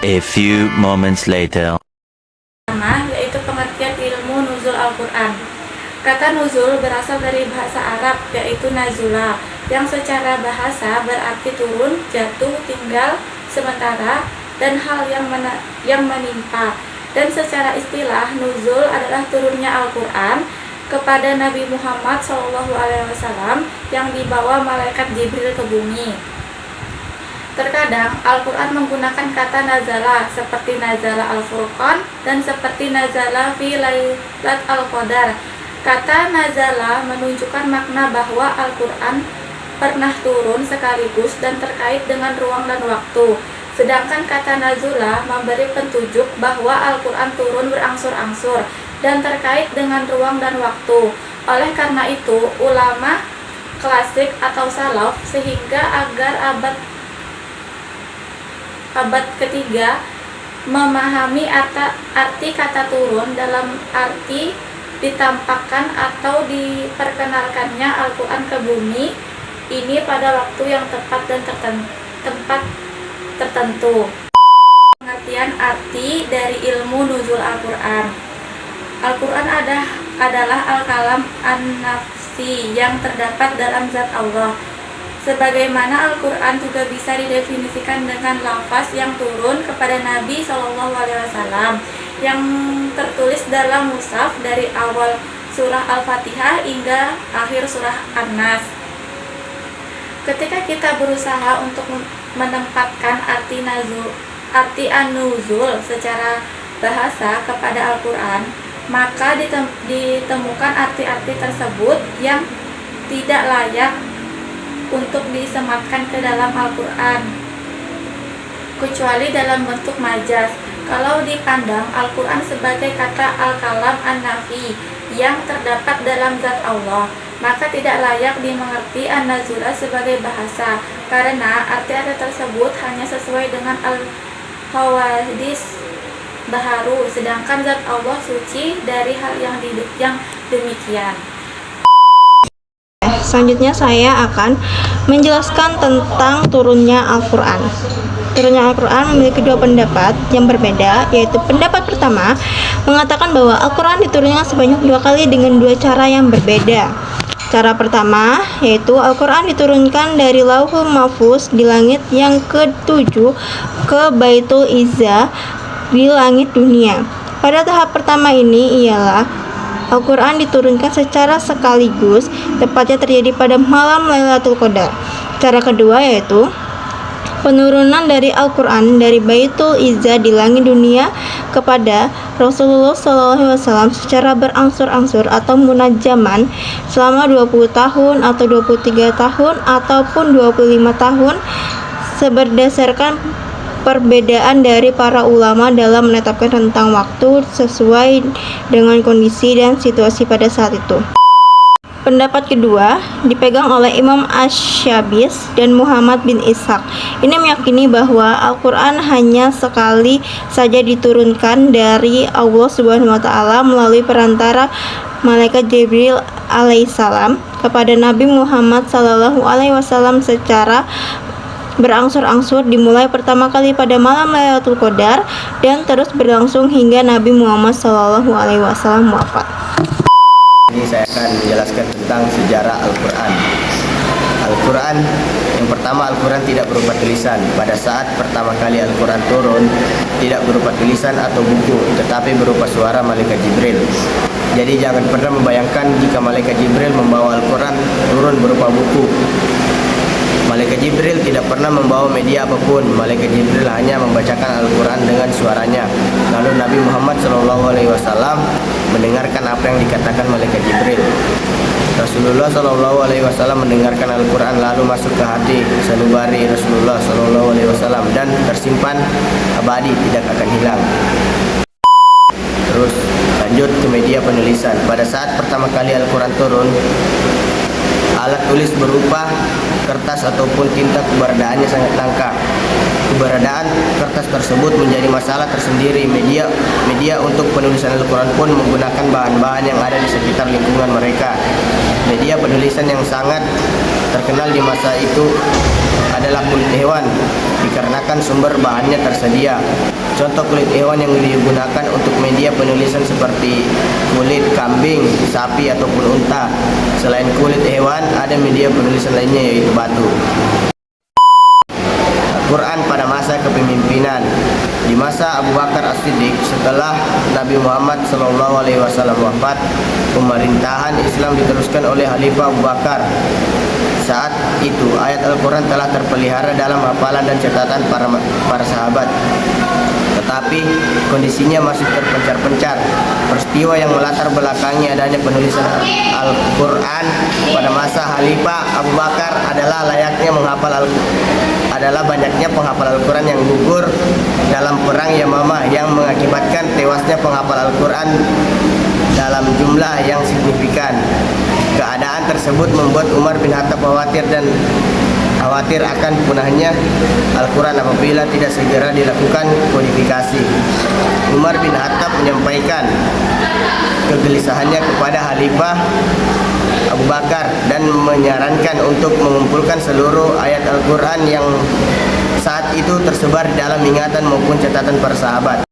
A few moments later. Pertama, yaitu pengertian ilmu nuzul Al-Quran. Kata nuzul berasal dari bahasa Arab, yaitu nazula, yang secara bahasa berarti turun, jatuh, tinggal, sementara, dan hal yang menimpa. Dan secara istilah, nuzul adalah turunnya Al-Quran kepada Nabi Muhammad SAW yang dibawa malaikat Jibril ke bumi. Terkadang Al-Quran menggunakan kata nazala seperti nazala al-furqan dan seperti nazala fi lailat al-qadar. Kata nazala menunjukkan makna bahwa Al-Quran pernah turun sekaligus dan terkait dengan ruang dan waktu. Sedangkan kata nazula memberi petunjuk bahwa Al-Quran turun berangsur-angsur dan terkait dengan ruang dan waktu. Oleh karena itu, ulama klasik atau salaf sehingga agar abad ketiga memahami arti kata turun dalam arti ditampakkan atau diperkenalkannya Al-Quran ke bumi ini pada waktu yang tepat dan tempat tertentu. Pengertian arti dari ilmu nuzul Al-Quran. Al-Quran adalah al-kalam an-nafsi yang terdapat dalam zat Allah. Sebagaimana Al-Quran juga bisa didefinisikan dengan lafaz yang turun kepada Nabi SAW yang tertulis dalam mushaf dari awal surah Al-Fatihah hingga akhir surah An-Nas. Ketika kita berusaha untuk menempatkan arti an-nuzul secara bahasa kepada Al-Quran, maka ditemukan arti-arti tersebut yang tidak layak untuk disematkan ke dalam Al-Quran, kecuali dalam bentuk majaz. Kalau dipandang Al-Quran sebagai kata al-kalam an-nafi yang terdapat dalam zat Allah, maka tidak layak dimengerti an-nazula sebagai bahasa, karena arti-arti tersebut hanya sesuai dengan al-hawadis baharu, sedangkan zat Allah suci dari hal yang demikian. Selanjutnya saya akan menjelaskan tentang turunnya Al-Quran. Turunnya Al-Quran memiliki dua pendapat yang berbeda, yaitu pendapat pertama mengatakan bahwa Al-Quran diturunkan sebanyak 2 kali dengan 2 cara yang berbeda. Cara pertama yaitu Al-Quran diturunkan dari Lauhul Mahfuz di langit yang ke-7 ke Baitul Izzah di langit dunia. Pada tahap pertama ini ialah Al-Quran diturunkan secara sekaligus, tepatnya terjadi pada malam Lailatul Qadar. Cara kedua yaitu penurunan dari Al-Quran dari Baitul Izzah di langit dunia kepada Rasulullah SAW secara berangsur-angsur atau munajaman selama 20 tahun atau 23 tahun ataupun 25 tahun berdasarkan perbedaan dari para ulama dalam menetapkan rentang waktu sesuai dengan kondisi dan situasi pada saat itu. Pendapat kedua dipegang oleh Imam Asy-Syabis dan Muhammad bin Ishaq. Ini meyakini bahwa Al-Quran hanya sekali saja diturunkan dari Allah Subhanahu wa Ta'ala melalui perantara malaikat Jibril alaihissalam kepada Nabi Muhammad SAW secara berangsur-angsur, dimulai pertama kali pada malam Lailatul Qadar dan terus berlangsung hingga Nabi Muhammad SAW wafat. Ini saya akan menjelaskan tentang sejarah Al-Quran. Al-Quran, yang pertama, Al-Quran tidak berupa tulisan. Pada saat pertama kali Al-Quran turun, tidak berupa tulisan atau buku, tetapi berupa suara malaikat Jibril. Jadi jangan pernah membayangkan jika malaikat Jibril membawa Al-Quran turun berupa buku. Malaikat Jibril tidak pernah membawa media apapun. Malaikat Jibril hanya membacakan Al-Quran dengan suaranya. Lalu Nabi Muhammad SAW mendengarkan apa yang dikatakan malaikat Jibril. Rasulullah Shallallahu Alaihi Wasallam mendengarkan Al-Quran lalu masuk ke hati sanubari Rasulullah Shallallahu Alaihi Wasallam dan tersimpan abadi, tidak akan hilang. Terus lanjut ke media penulisan. Pada saat pertama kali Al-Quran turun, alat tulis berupa kertas ataupun tinta keberadaannya sangat langka. Keberadaan kertas tersebut menjadi masalah tersendiri. Media untuk penulisan Al-Quran pun menggunakan bahan-bahan yang ada di sekitar lingkungan mereka. Media penulisan yang sangat terkenal di masa itu adalah kulit hewan, dikarenakan sumber bahannya tersedia. Contoh kulit hewan yang digunakan untuk media penulisan seperti kulit kambing, sapi ataupun unta. Selain kulit hewan, ada media penulisan lainnya yaitu batu. Al-Quran pada masa kepemimpinan. Di masa Abu Bakar As-Siddiq, setelah Nabi Muhammad SAW wafat, pemerintahan Islam diteruskan oleh Khalifah Abu Bakar. Saat itu ayat Al-Quran telah terpelihara dalam hafalan dan catatan para sahabat. Tetapi kondisinya masih terpencar-pencar. Peristiwa yang melatar belakangi adanya penulisan Al-Quran pada masa Khalifah Abu Bakar adalah banyaknya penghafal Al-Quran yang gugur dalam perang Yamamah yang mengakibatkan tewasnya penghafal Al-Quran dalam jumlah yang signifikan. Keadaan tersebut membuat Umar bin Khattab khawatir akan punahnya Al-Quran apabila tidak segera dilakukan kodifikasi. Umar bin Khattab menyampaikan kegelisahannya kepada Khalifah Abu Bakar dan menyarankan untuk mengumpulkan seluruh ayat Al-Quran yang saat itu tersebar dalam ingatan maupun catatan para sahabat.